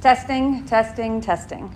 Testing, testing, testing.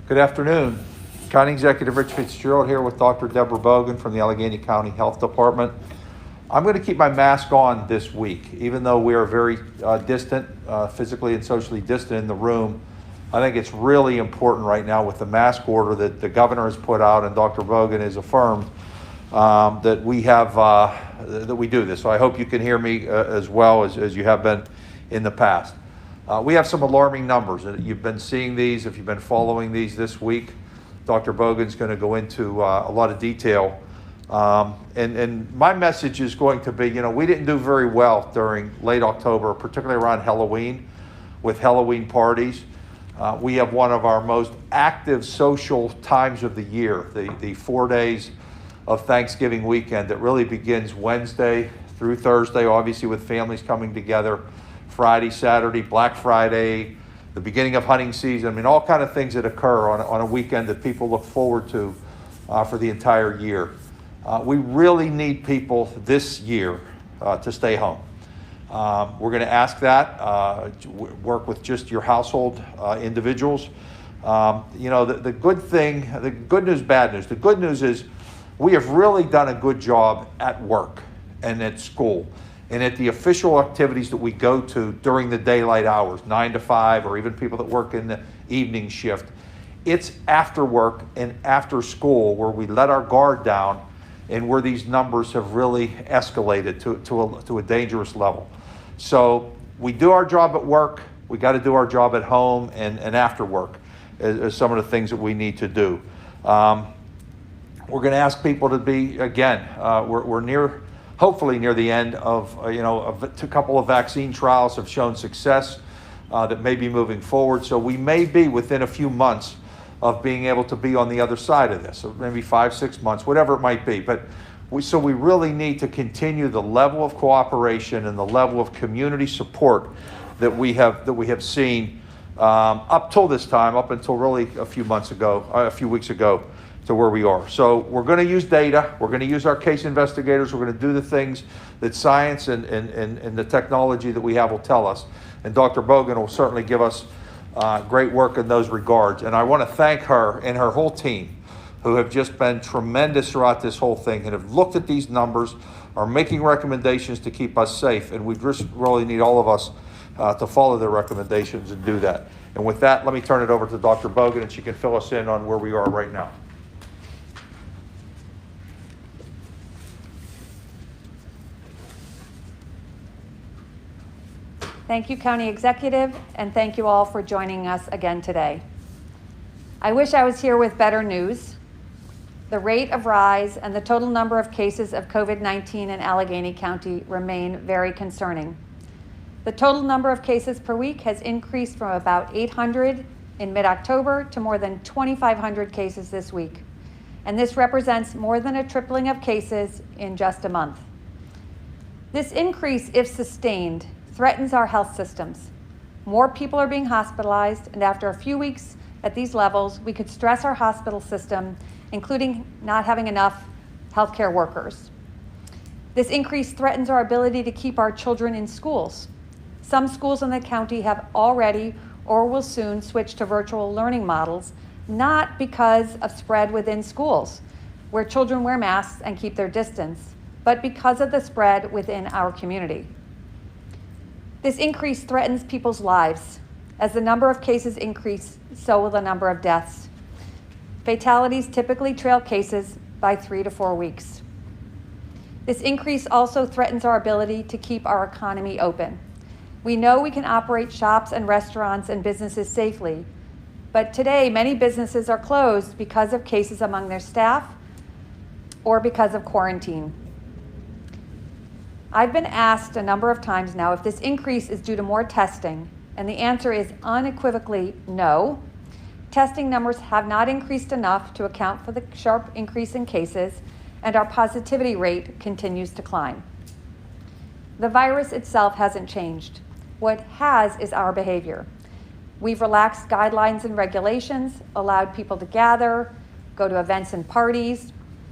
Good afternoon. County Executive Rich Fitzgerald here with Dr. Deborah Bogan from the Allegheny County Health Department. I'm going to keep my mask on this week, even though we are very distant, physically and socially distant in the room. I think it's really important right now with the mask order that the governor has put out and Dr. Bogan has affirmed that we have that we do this. So I hope you can hear me as well as you have been in the past. We have some alarming numbers. You've been seeing these if you've been following these this week. Dr. Bogan's going to go into a lot of detail. And my message is going to be, we didn't do very well during late October, particularly around Halloween, with Halloween parties. We have one of our most active social times of the year, the 4 days of Thanksgiving weekend that really begins Wednesday through Thursday, obviously with families coming together. Friday, Saturday, Black Friday, the beginning of hunting season. I mean, all kind of things that occur on a weekend that people look forward to for the entire year. We really need people this year to stay home. We're going to ask that, work with just your household individuals. The good thing, the good news, bad news. The good news is we have really done a good job at work and at school and at the official activities that we go to during the daylight hours, 9 to 5, or even people that work in the evening shift. It's after work and after school where we let our guard down and where these numbers have really escalated to a dangerous level. So we do our job at work, we got to do our job at home and after work as some of the things that we need to do. We're going to ask people to be, again, we're hopefully near the end of, a couple of vaccine trials have shown success that may be moving forward. So we may be within a few months of being able to be on the other side of this, so maybe 5-6 months, whatever it might be. But we really need to continue the level of cooperation and the level of community support that we have seen up till this time, up until really a few weeks ago, to where we are. So we're going to use data. We're going to use our case investigators. We're going to do the things that science and the technology that we have will tell us. And Dr. Bogan will certainly give us great work in those regards. And I want to thank her and her whole team who have just been tremendous throughout this whole thing and have looked at these numbers, are making recommendations to keep us safe. And we just really need all of us to follow their recommendations and do that. And with that, let me turn it over to Dr. Bogan and she can fill us in on where we are right now. Thank you, County Executive, and thank you all for joining us again today. I wish I was here with better news. The rate of rise and the total number of cases of COVID-19 in Allegheny County remain very concerning. The total number of cases per week has increased from about 800 in mid-October to more than 2,500 cases this week. And this represents more than a tripling of cases in just a month. This increase, if sustained, threatens our health systems. More people are being hospitalized, and after a few weeks at these levels, we could stress our hospital system, including not having enough healthcare workers. This increase threatens our ability to keep our children in schools. Some schools in the county have already or will soon switch to virtual learning models, not because of spread within schools, where children wear masks and keep their distance, but because of the spread within our community. This increase threatens people's lives. As the number of cases increase, so will the number of deaths. Fatalities typically trail cases by 3 to 4 weeks. This increase also threatens our ability to keep our economy open. We know we can operate shops and restaurants and businesses safely, but today many businesses are closed because of cases among their staff or because of quarantine. I've been asked a number of times now if this increase is due to more testing, and the answer is unequivocally no. Testing numbers have not increased enough to account for the sharp increase in cases, and our positivity rate continues to climb. The virus itself hasn't changed. What has is our behavior. We've relaxed guidelines and regulations, allowed people to gather, go to events and parties.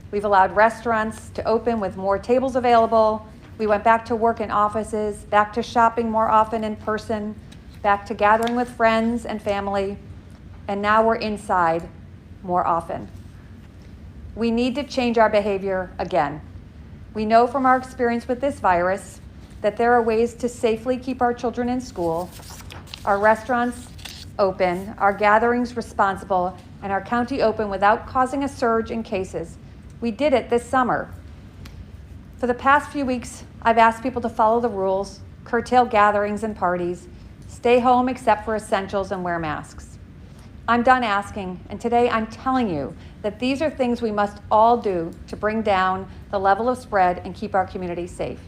We've allowed restaurants to open with more tables available. We went back to work in offices, back to shopping more often in person, back to gathering with friends and family, and now we're inside more often. We need to change our behavior again. We know from our experience with this virus that there are ways to safely keep our children in school, our restaurants open, our gatherings responsible, and our county open without causing a surge in cases. We did it this summer. For the past few weeks, I've asked people to follow the rules, curtail gatherings and parties, stay home except for essentials, and wear masks. I'm done asking, and today I'm telling you that these are things we must all do to bring down the level of spread and keep our community safe.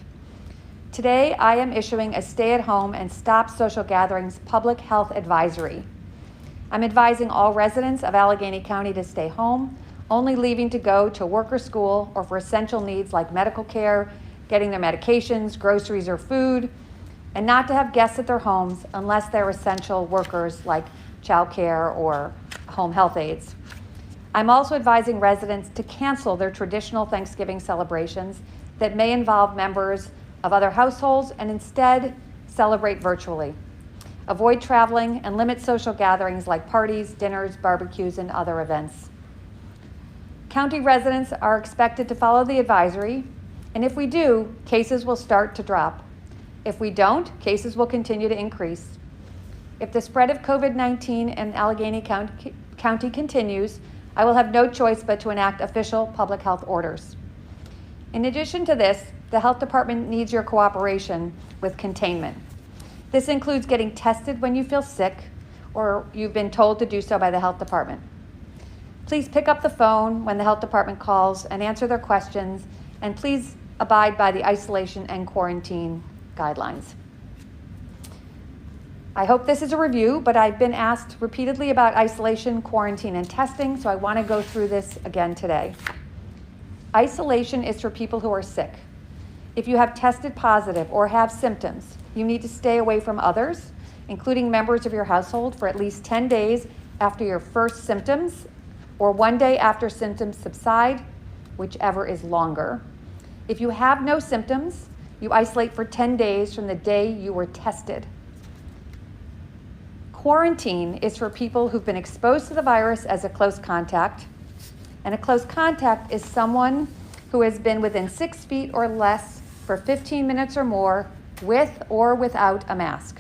Today, I am issuing a stay-at-home and stop social gatherings public health advisory. I'm advising all residents of Allegheny County to stay home, only leaving to go to work or school or for essential needs like medical care, getting their medications, groceries, or food, and not to have guests at their homes unless they're essential workers like childcare or home health aides. I'm also advising residents to cancel their traditional Thanksgiving celebrations that may involve members of other households and instead celebrate virtually. Avoid traveling and limit social gatherings like parties, dinners, barbecues, and other events. County residents are expected to follow the advisory, and if we do, cases will start to drop. If we don't, cases will continue to increase. If the spread of COVID-19 in Allegheny County continues, I will have no choice but to enact official public health orders. In addition to this, the health department needs your cooperation with containment. This includes getting tested when you feel sick or you've been told to do so by the health department. Please pick up the phone when the health department calls and answer their questions, and please abide by the isolation and quarantine guidelines. I hope this is a review, but I've been asked repeatedly about isolation, quarantine, and testing, so I want to go through this again today. Isolation is for people who are sick. If you have tested positive or have symptoms, you need to stay away from others, including members of your household, for at least 10 days after your first symptoms, or 1 day after symptoms subside, whichever is longer. If you have no symptoms, you isolate for 10 days from the day you were tested. Quarantine is for people who've been exposed to the virus as a close contact, and a close contact is someone who has been within 6 feet or less for 15 minutes or more with or without a mask.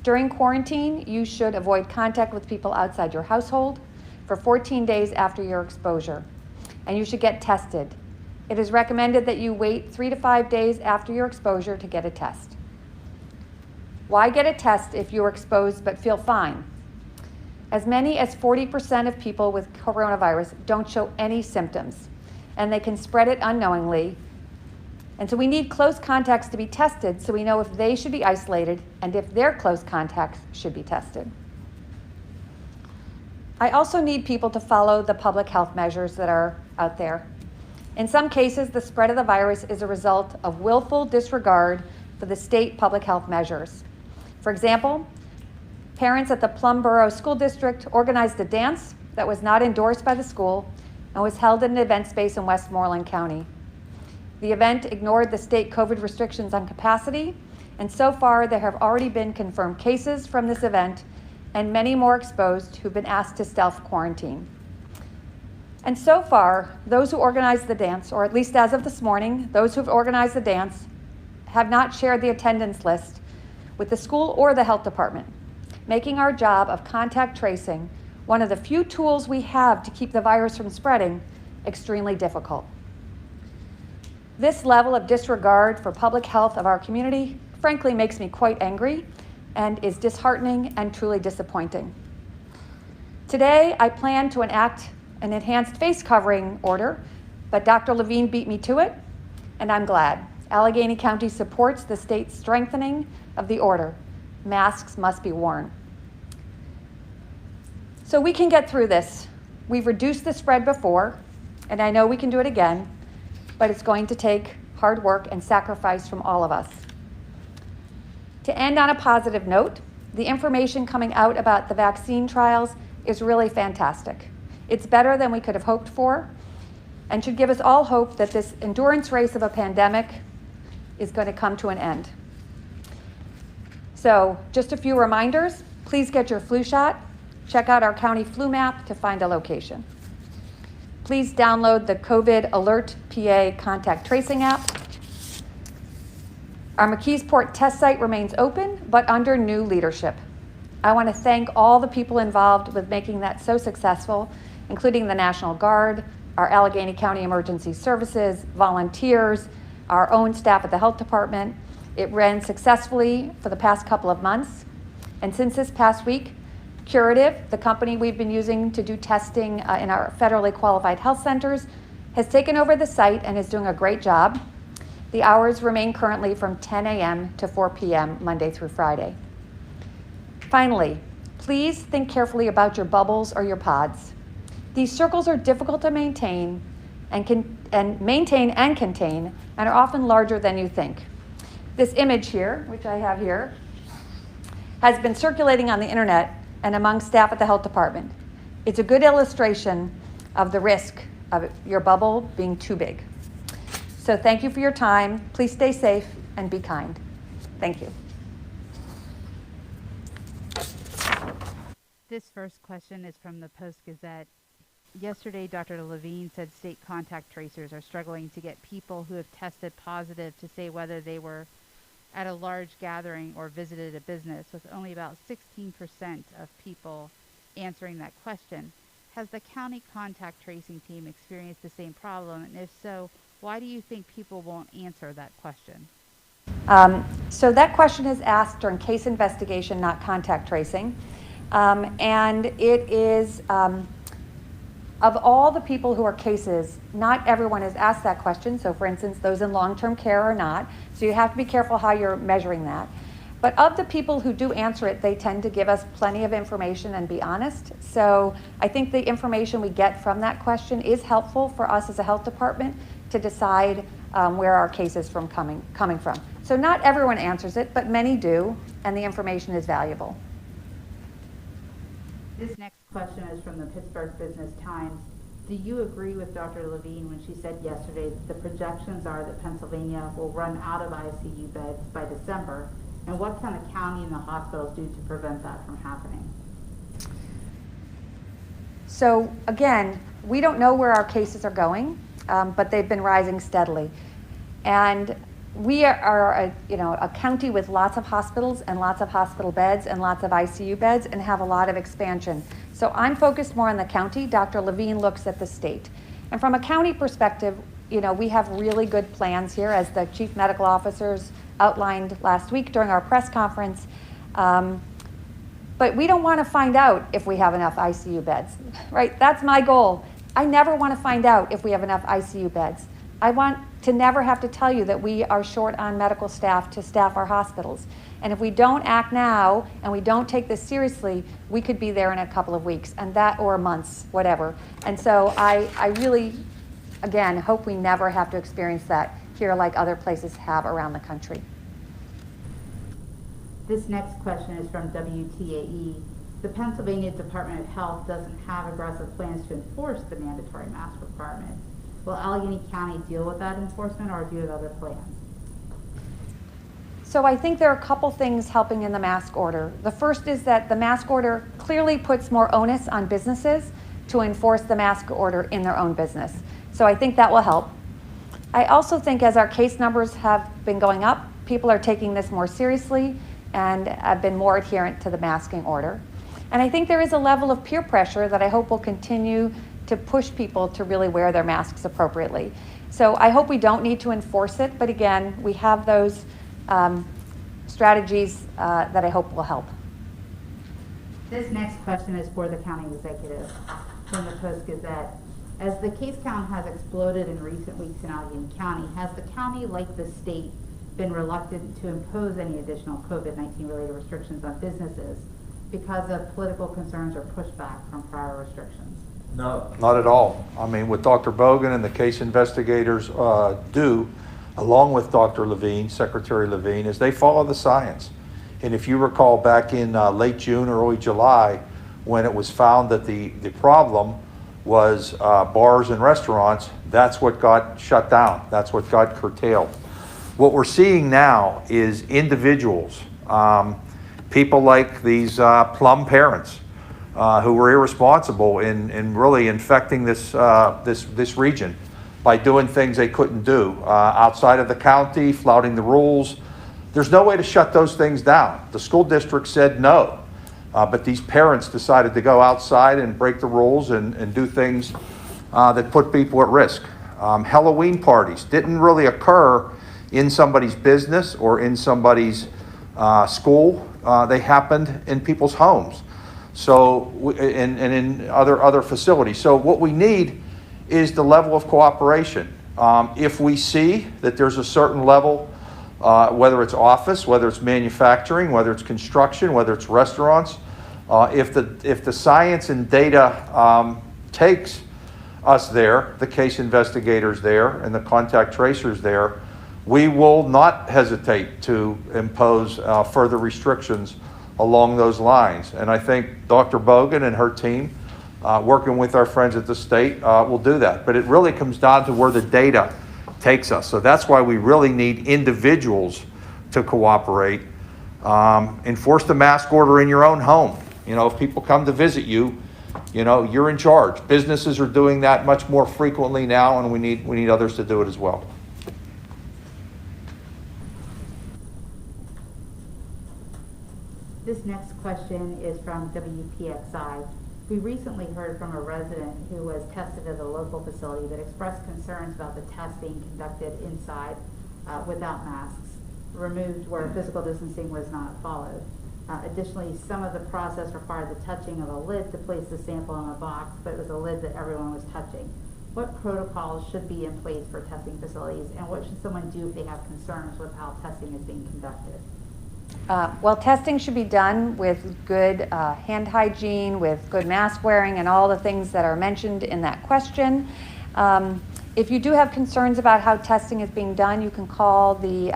During quarantine, you should avoid contact with people outside your household for 14 days after your exposure, and you should get tested. It is recommended that you wait 3 to 5 days after your exposure to get a test. Why get a test if you're exposed but feel fine? As many as 40% of people with coronavirus don't show any symptoms, and they can spread it unknowingly. And so we need close contacts to be tested so we know if they should be isolated and if their close contacts should be tested. I also need people to follow the public health measures that are out there. In some cases, the spread of the virus is a result of willful disregard for the state public health measures. For example, parents at the Plumboro School District organized a dance that was not endorsed by the school and was held in an event space in Westmoreland County. The event ignored the state COVID restrictions on capacity, and so far there have already been confirmed cases from this event and many more exposed who've been asked to self-quarantine. And so far, those who organized the dance, or at least as of this morning, those who've organized the dance have not shared the attendance list with the school or the health department, making our job of contact tracing, one of the few tools we have to keep the virus from spreading, extremely difficult. This level of disregard for public health of our community, frankly, makes me quite angry and is disheartening and truly disappointing. Today, I plan to enact an enhanced face covering order, but Dr. Levine beat me to it, and I'm glad. Allegheny County supports the state's strengthening of the order. Masks must be worn. So we can get through this. We've reduced the spread before, and I know we can do it again, but it's going to take hard work and sacrifice from all of us. To end on a positive note, the information coming out about the vaccine trials is really fantastic. It's better than we could have hoped for and should give us all hope that this endurance race of a pandemic is going to come to an end. So just a few reminders, please get your flu shot. Check out our county flu map to find a location. Please download the COVID Alert PA contact tracing app. Our McKeesport test site remains open, but under new leadership. I want to thank all the people involved with making that so successful, including the National Guard, our Allegheny County Emergency Services, volunteers, our own staff at the health department. It ran successfully for the past couple of months. And since this past week, Curative, the company we've been using to do testing in our federally qualified health centers, has taken over the site and is doing a great job. The hours remain currently from 10 a.m. to 4 p.m. Monday through Friday. Finally, please think carefully about your bubbles or your pods. These circles are difficult to maintain and contain and are often larger than you think. This image here, which I have here, has been circulating on the internet and among staff at the health department. It's a good illustration of the risk of your bubble being too big. So thank you for your time. Please stay safe and be kind. Thank you. This first question is from the Post-Gazette. Yesterday, Dr. Levine said state contact tracers are struggling to get people who have tested positive to say whether they were at a large gathering or visited a business, with only about 16% of people answering that question. Has the county contact tracing team experienced the same problem? And if so, why do you think people won't answer that question? So that question is asked during case investigation, not contact tracing. And it is, of all the people who are cases, not everyone has asked that question. So for instance, those in long-term care are not. So you have to be careful how you're measuring that. But of the people who do answer it, they tend to give us plenty of information and be honest. So I think the information we get from that question is helpful for us as a health department to decide where our case is coming from. So not everyone answers it, but many do, and the information is valuable. This next question is from the Pittsburgh Business Times. Do you agree with Dr. Levine when she said yesterday that the projections are that Pennsylvania will run out of ICU beds by December? And what can the county and the hospitals do to prevent that from happening? So again, we don't know where our cases are going, but they've been rising steadily. And we are a county with lots of hospitals and lots of hospital beds and lots of ICU beds and have a lot of expansion. So I'm focused more on the county. Dr. Levine looks at the state. And from a county perspective, we have really good plans here, as the chief medical officers outlined last week during our press conference. But we don't want to find out if we have enough ICU beds, right? That's my goal. I never want to find out if we have enough ICU beds. I want to never have to tell you that we are short on medical staff to staff our hospitals. And if we don't act now and we don't take this seriously, we could be there in a couple of weeks or months, whatever. And so I really, again, hope we never have to experience that here like other places have around the country. This next question is from WTAE. The Pennsylvania Department of Health doesn't have aggressive plans to enforce the mandatory mask requirement. Will Allegheny County deal with that enforcement, or do you have other plans? So I think there are a couple things helping in the mask order. The first is that the mask order clearly puts more onus on businesses to enforce the mask order in their own business. So I think that will help. I also think as our case numbers have been going up, people are taking this more seriously and have been more adherent to the masking order. And I think there is a level of peer pressure that I hope will continue to push people to really wear their masks appropriately. So I hope we don't need to enforce it, but again, we have those strategies that I hope will help. This next question is for the county executive from the Post-Gazette. As the case count has exploded in recent weeks in Allegheny County, has the county, like the state, been reluctant to impose any additional COVID-19 related restrictions on businesses because of political concerns or pushback from prior restrictions? No, not at all. I mean, what Dr. Bogan and the case investigators do, along with Dr. Levine, Secretary Levine, is they follow the science. And if you recall back in late June, early July, when it was found that the problem was bars and restaurants, that's what got shut down. That's what got curtailed. What we're seeing now is individuals, people like these plum parents who were irresponsible in really infecting this region by doing things they couldn't do outside of the county, flouting the rules. There's no way to shut those things down. The school district said no, but these parents decided to go outside and break the rules and do things that put people at risk. Halloween parties didn't really occur in somebody's business or in somebody's school. They happened in people's homes. So, and in other facilities. So what we need is the level of cooperation. If we see that there's a certain level, whether it's office, whether it's manufacturing, whether it's construction, whether it's restaurants, if the science and data takes us there, the case investigators there, and the contact tracers there, we will not hesitate to impose further restrictions along those lines. And I think Dr. Bogan and her team, working with our friends at the state, will do that. But it really comes down to where the data takes us. So that's why we really need individuals to cooperate. Enforce the mask order in your own home. You know, if people come to visit you, you know, you're in charge. Businesses are doing that much more frequently now, and we need others to do it as well. This next question is from WPXI. We recently heard from a resident who was tested at a local facility that expressed concerns about the test being conducted inside without masks, removed where physical distancing was not followed. Additionally, some of the process required the touching of a lid to place the sample in a box, but it was a lid that everyone was touching. What protocols should be in place for testing facilities, and what should someone do if they have concerns with how testing is being conducted? Well, testing should be done with good hand hygiene, with good mask wearing, and all the things that are mentioned in that question. If you do have concerns about how testing is being done, you can call the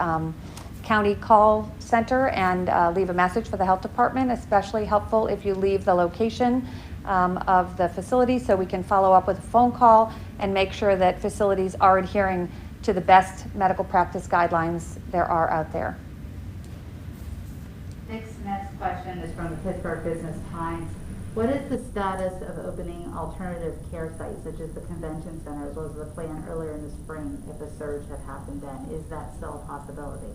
county call center and leave a message for the health department. Especially helpful if you leave the location of the facility, so we can follow up with a phone call and make sure that facilities are adhering to the best medical practice guidelines there are out there. This next question is from the Pittsburgh Business Times. What is the status of opening alternative care sites such as the convention centers? Was the plan earlier in the spring if a surge had happened then? Is that still a possibility?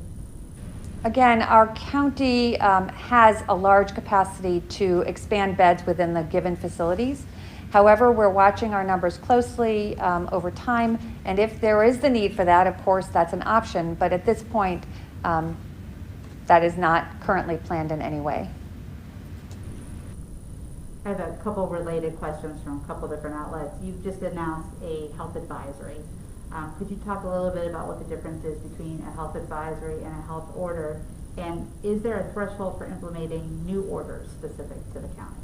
Again, our county has a large capacity to expand beds within the given facilities. However, we're watching our numbers closely over time, and if there is the need for that, of course, that's an option. But at this point, that is not currently planned in any way. I have a couple related questions from a couple different outlets. You've just announced a health advisory. Could you talk a little bit about what the difference is between a health advisory and a health order? And is there a threshold for implementing new orders specific to the county?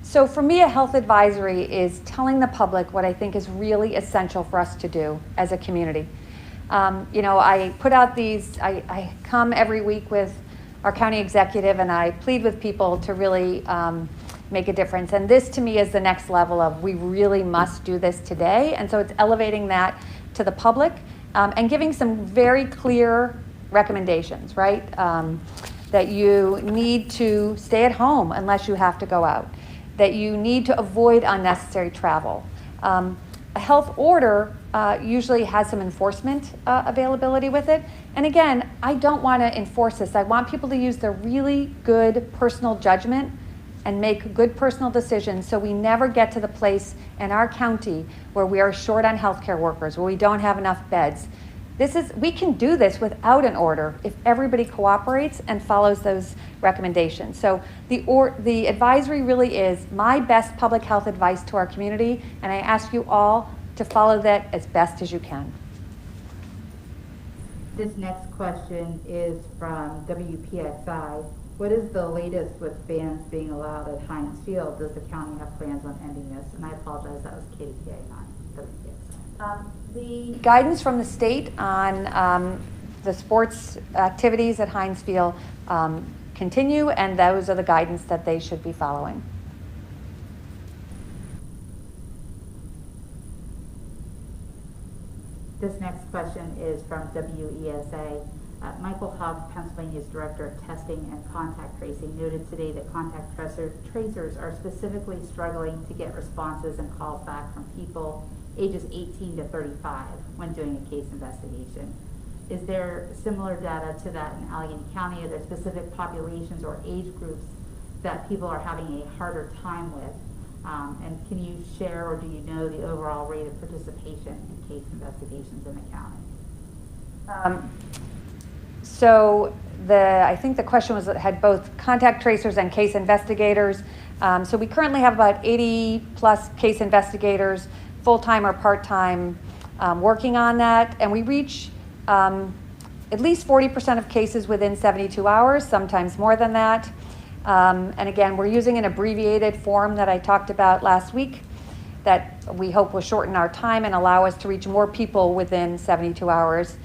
So for me, a health advisory is telling the public what I think is really essential for us to do as a community. I put out these, I come every week with our county executive and I plead with people to really make a difference. And this to me is the next level of we really must do this today. And so it's elevating that to the public and giving some very clear recommendations, right? That you need to stay at home unless you have to go out, that you need to avoid unnecessary travel. A health order usually has some enforcement availability with it. And again, I don't want to enforce this. I want people to use their really good personal judgment and make good personal decisions so we never get to the place in our county where we are short on healthcare workers, where we don't have enough beds. We can do this without an order if everybody cooperates and follows those recommendations. So the advisory really is my best public health advice to our community, and I ask you all to follow that as best as you can. This next question is from WPXI. What is the latest with fans being allowed at Heinz Field? Does the county have plans on ending this? And I apologize, that was KDPA, not WPXI. The guidance from the state on the sports activities at Heinz Field continue, and those are the guidance that they should be following. This next question is from WESA. Michael Huff, Pennsylvania's Director of Testing and Contact Tracing, noted today that contact tracers are specifically struggling to get responses and calls back from people ages 18 to 35 when doing a case investigation. Is there similar data to that in Allegheny County? Are there specific populations or age groups that people are having a harder time with? And can you share, or do you know, the overall rate of participation in case investigations in the county? I think the question had both contact tracers and case investigators. So we currently have about 80 plus case investigators, full-time or part-time, working on that. And we reach at least 40% of cases within 72 hours, sometimes more than that. And again, we're using an abbreviated form that I talked about last week that we hope will shorten our time and allow us to reach more people within 72 hours.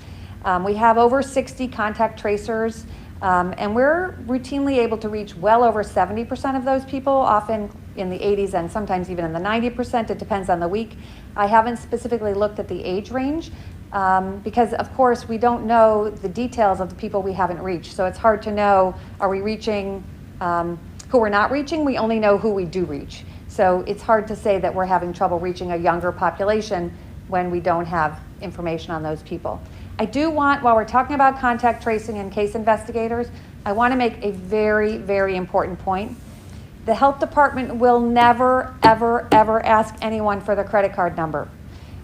We have over 60 contact tracers, and we're routinely able to reach well over 70% of those people, often in the 80s and sometimes even in the 90%. It depends on the week. I haven't specifically looked at the age range because, of course, we don't know the details of the people we haven't reached. So it's hard to know, are we reaching who we're not reaching? We only know who we do reach. So it's hard to say that we're having trouble reaching a younger population when we don't have information on those people. I do want, while we're talking about contact tracing and case investigators, I want to make a very, very important point. The health department will never, ever, ever ask anyone for their credit card number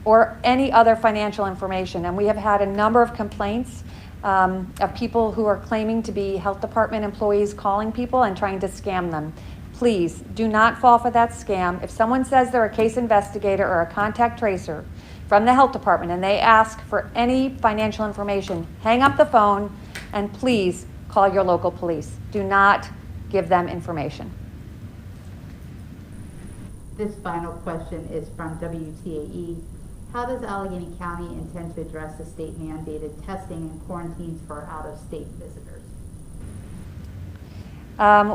or any other financial information. And we have had a number of complaints of people who are claiming to be health department employees calling people and trying to scam them. Please do not fall for that scam. If someone says they're a case investigator or a contact tracer from the health department and they ask for any financial information, hang up the phone and please call your local police. Do not give them information. This final question is from WTAE. How does Allegheny County intend to address the state mandated testing and quarantines for out-of-state visitors?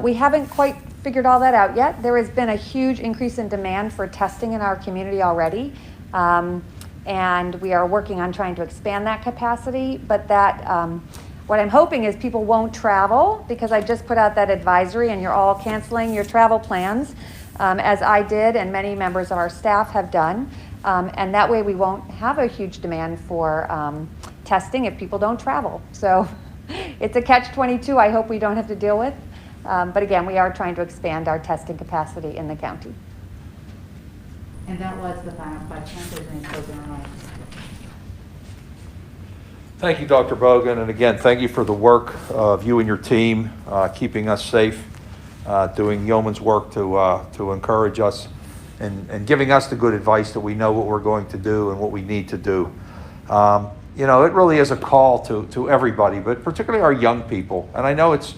We haven't quite figured all that out yet. There has been a huge increase in demand for testing in our community already. And we are working on trying to expand that capacity, but what I'm hoping is people won't travel, because I just put out that advisory and you're all canceling your travel plans, as I did and many members of our staff have done. And that way we won't have a huge demand for testing if people don't travel. So it's a catch-22 I hope we don't have to deal with. But again, we are trying to expand our testing capacity in the county. And that was the final question. If there's any closing remarks. Thank you, Dr. Bogan, and again, thank you for the work of you and your team, keeping us safe, doing yeoman's work to encourage us, and giving us the good advice that we know what we're going to do and what we need to do. You know, it really is a call to everybody, but particularly our young people. And I know it's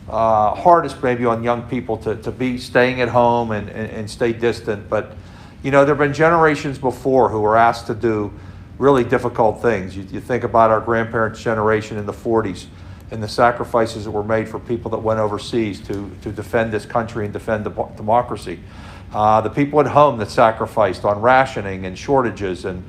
hardest maybe on young people to be staying at home and stay distant, but you know, there have been generations before who were asked to do really difficult things. You think about our grandparents' generation in the 40s and the sacrifices that were made for people that went overseas to defend this country and defend democracy. The people at home that sacrificed on rationing and shortages and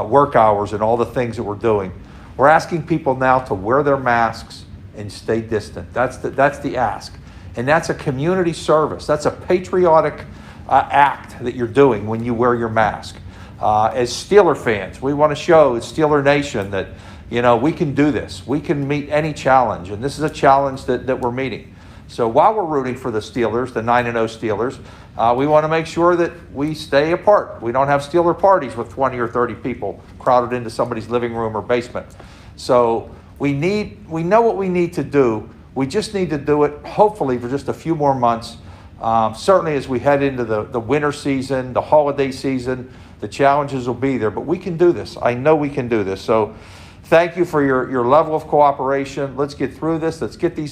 work hours and all the things that we're doing. We're asking people now to wear their masks and stay distant. That's the ask. And that's a community service. That's a patriotic act that you're doing when you wear your mask. As Steeler fans, we want to show as Steeler Nation that, you know, we can do this. We can meet any challenge, and this is a challenge that we're meeting. So while we're rooting for the Steelers, the 9-0 Steelers, we want to make sure that we stay apart. We don't have Steeler parties with 20 or 30 people crowded into somebody's living room or basement. So we know what we need to do. We just need to do it, hopefully, for just a few more months. Certainly as we head into the winter season, the holiday season, the challenges will be there, but we can do this. I know we can do this. So thank you for your level of cooperation. Let's get through this. Let's get these